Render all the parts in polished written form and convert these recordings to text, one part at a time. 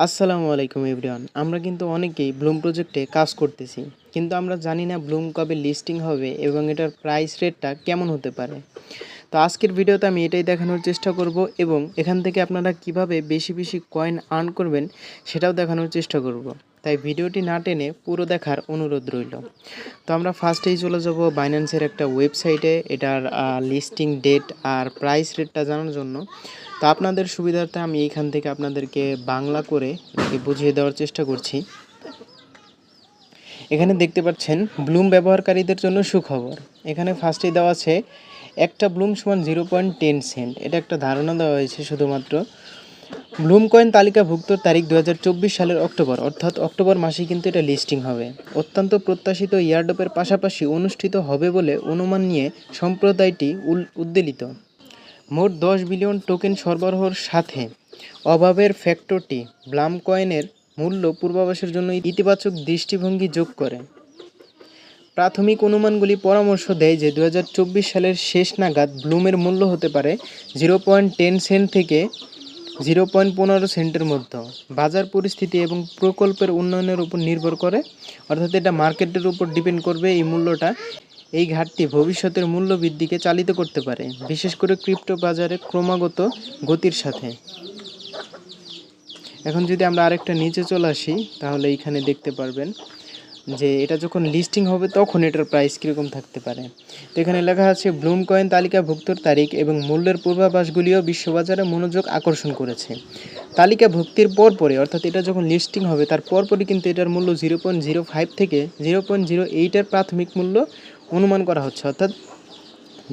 আসসালামু আলাইকুম এভরিওয়ান। আমরা কিন্তু অনেকেই ব্লুম প্রজেক্টে কাজ করতেছি, কিন্তু আমরা জানি না ব্লুম কবে লিস্টিং হবে এবং এটার প্রাইস রেটটা কেমন হতে পারে। তো আজকের ভিডিওতে আমি এটাই দেখানোর চেষ্টা করব এবং এখান থেকে আপনারা কিভাবে বেশি বেশি কয়েন আর্ন করবেন সেটাও দেখানোর চেষ্টা করব। তাই ভিডিওটি না টেনে পুরো দেখার অনুরোধ রইল। তো আমরা ফার্স্টেই চলে যাব বাইন্যান্সের একটা ওয়েবসাইটে, এটার লিস্টিং ডেট আর প্রাইস রেটটা জানার জন্য। তো আপনাদের সুবিধার্থে আমি এইখান থেকে আপনাদেরকে বাংলা করে বুঝিয়ে দেওয়ার চেষ্টা করছি। এখানে দেখতে পাচ্ছেন ব্লুম ব্যবহারকারীদের জন্য সুখবর। এখানে ফার্স্টেই দেওয়া আছে একটা ব্লুম সমান 0.10 সেন্ট। এটা একটা ধারণা দেওয়া হয়েছে শুধুমাত্র। ব্লুম কয়েন তালিকাভুক্ত তারিখ 2024 সালের অক্টোবর, অর্থাৎ অক্টোবর মাসেই কিন্তু এটা লিস্টিং হবে। অত্যন্ত প্রত্যাশিত ইয়ারড্রপের পাশাপাশি অনুষ্ঠিত হবে বলে অনুমান নিয়ে সম্প্রদায়টি উদ্বেলিত। মোট 10 বিলিয়ন টোকেন সরবরাহের সাথে অভাবের ফ্যাক্টরটি ব্লাম কয়েনের মূল্য পূর্বাভাসের জন্য ইতিবাচক দৃষ্টিভঙ্গি যোগ করে। প্রাথমিক অনুমানগুলি পরামর্শ দেয় যে 2024 সালের শেষ নাগাদ ব্লুমের মূল্য হতে পারে 0.10 সেন্ট থেকে 0.15 সেন্টের মধ্যে। বাজার পরিস্থিতি এবং প্রকল্পের উন্নয়নের উপর নির্ভর করে, অর্থাৎ এটা মার্কেটের উপর ডিপেন্ড করবে এই মূল্যটা। এই ঘাটতি ভবিষ্যতের মূল্য বৃদ্ধিকে চালিত করতে পারে, বিশেষ করে ক্রিপ্টো বাজারে ক্রমাগত গতির সাথে। এখন যদি আমরা আরেকটা নিচে চলে আসি, তাহলে এইখানে দেখতে পারবেন যে এটা যখন লিস্টিং হবে তখন এটার প্রাইস কীরকম থাকতে পারে। তো এখানে লেখা আছে ব্লুম কয়েন তালিকাভুক্তর তারিখ এবং মূল্যের পূর্বাভাসগুলিও বিশ্ববাজারে মনোযোগ আকর্ষণ করেছে। তালিকাভুক্তির পরপরই, অর্থাৎ এটা যখন লিস্টিং হবে তার পরপরই কিন্তু এটার মূল্য 0.05 থেকে 0.08-এর প্রাথমিক মূল্য অনুমান করা হচ্ছে। অর্থাৎ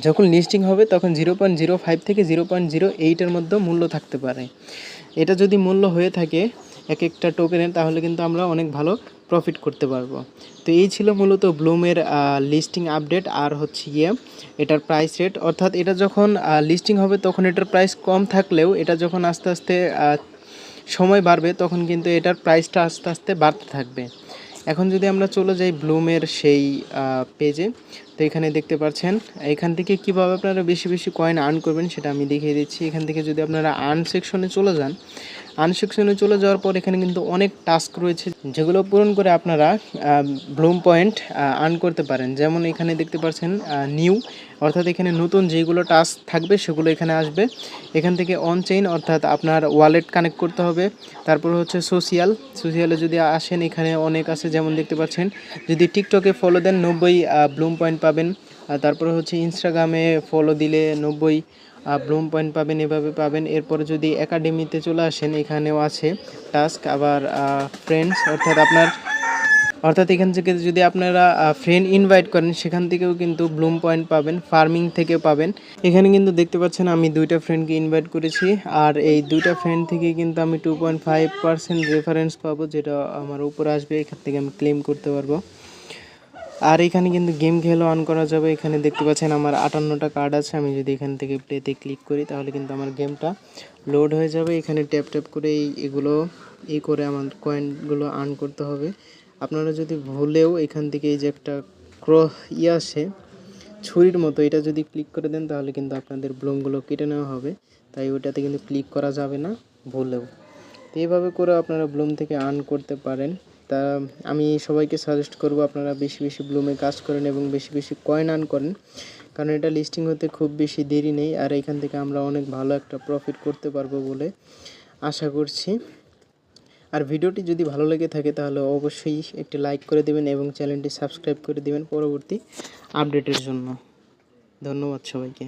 যখন লিস্টিং হবে তখন 0.05 থেকে 0.08-এর মধ্যে মূল্য থাকতে পারে। এটা যদি মূল্য হয়ে থাকে এক একটা টোকেনের, তাহলে কিন্তু আমরা অনেক ভালো প্রফিট করতে পারবো। তো এই ছিল মূলত ব্লুমের লিস্টিং আপডেট আর হচ্ছে গিয়ে এটার প্রাইস রেট। অর্থাৎ এটা যখন লিস্টিং হবে তখন এটার প্রাইস কম থাকলেও এটা যখন আস্তে আস্তে সময় বাড়বে তখন কিন্তু এটার প্রাইসটা আস্তে আস্তে বাড়তে থাকবে। এখন যদি আমরা চলে যাই ব্লুমের সেই পেজে, তো এখানে দেখতে পাচ্ছেন এখান থেকে কীভাবে আপনারা বেশি বেশি কয়েন আর্ন করবেন সেটা আমি দেখিয়ে দিচ্ছি। এখান থেকে যদি আপনারা আর্ন সেকশনে চলে যান, আর্ন সেকশনে চলে যাওয়ার পর এখানে কিন্তু অনেক টাস্ক রয়েছে যেগুলো পূরণ করে আপনারা ব্লুম পয়েন্ট আর্ন করতে পারেন। যেমন এখানে দেখতে পাচ্ছেন নিউ, অর্থাৎ এখানে নতুন যেগুলো টাস্ক থাকবে সেগুলো এখানে আসবে। এখান থেকে অন চেইন, অর্থাৎ আপনার ওয়ালেট কানেক্ট করতে হবে। তারপর হচ্ছে সোশিয়ালে যদি আসেন এখানে অনেক আছে, যেমন দেখতে পাচ্ছেন যদি টিকটকে ফলো দেন 90 ব্লুম পয়েন্ট পাবেন। তারপরে হচ্ছে ইনস্টাগ্রামে ফলো দিলে 90 ব্লুম পয়েন্ট পাবেন, এভাবে পাবেন। এরপরে যদি একাডেমিতে চলে আসেন এখানেও আছে টাস্ক। আবার ফ্রেন্ডস, অর্থাৎ এখান থেকে যদি আপনারা ফ্রেন্ড ইনভাইট করেন সেখান থেকেও কিন্তু ব্লুম পয়েন্ট পাবেন, ফার্মিং থেকে পাবেন। এখানে কিন্তু দেখতে পাচ্ছেন আমি 2টা ফ্রেন্ডকে ইনভাইট করেছি, আর এই 2টা ফ্রেন্ড থেকে কিন্তু আমি 2.5% রেফারেন্স পাবো, যেটা আমার উপরে আসবে। এখান থেকে আমি ক্লেম করতে পারবো। আর এখানে কিন্তু গেম খেলেও অন করা যাবে। এখানে দেখতে পাচ্ছেন আমার 58টা কার্ড আছে। আমি যদি এখান থেকে প্লেতে ক্লিক করি তাহলে কিন্তু আমার গেমটা লোড হয়ে যাবে। এখানে ট্যাপ ট্যাপ করে এগুলো করে আমার কয়েনগুলো আর্ন করতে হবে। আপনারা যদি ভুলেও এখান থেকে এই যে একটা আসে ছুরির মতো, এটা যদি ক্লিক করে দেন তাহলে কিন্তু আপনাদের ব্লুমগুলো কেটে নেওয়া হবে। তাই ওটাতে কিন্তু ক্লিক করা যাবে না ভুলেও। তো এইভাবে করে আপনারা ব্লুম থেকে আর্ন করতে পারেন। তা আমি সবাইকে সাজেস্ট করব আপনারা বেশি বেশি ব্লুমে কাজ করেন এবং বেশি বেশি কয়েন আর্ন করেন, কারণ এটা লিস্টিং হতে খুব বেশি দেরি নেই। আর এখান থেকে আমরা অনেক ভালো একটা প্রফিট করতে পারবো বলে আশা করছি। আর ভিডিওটি যদি ভালো লেগে থাকে তাহলে অবশ্যই একটি লাইক করে দেবেন এবং চ্যানেলটি সাবস্ক্রাইব করে দেবেন পরবর্তী আপডেটের জন্য। ধন্যবাদ সবাইকে।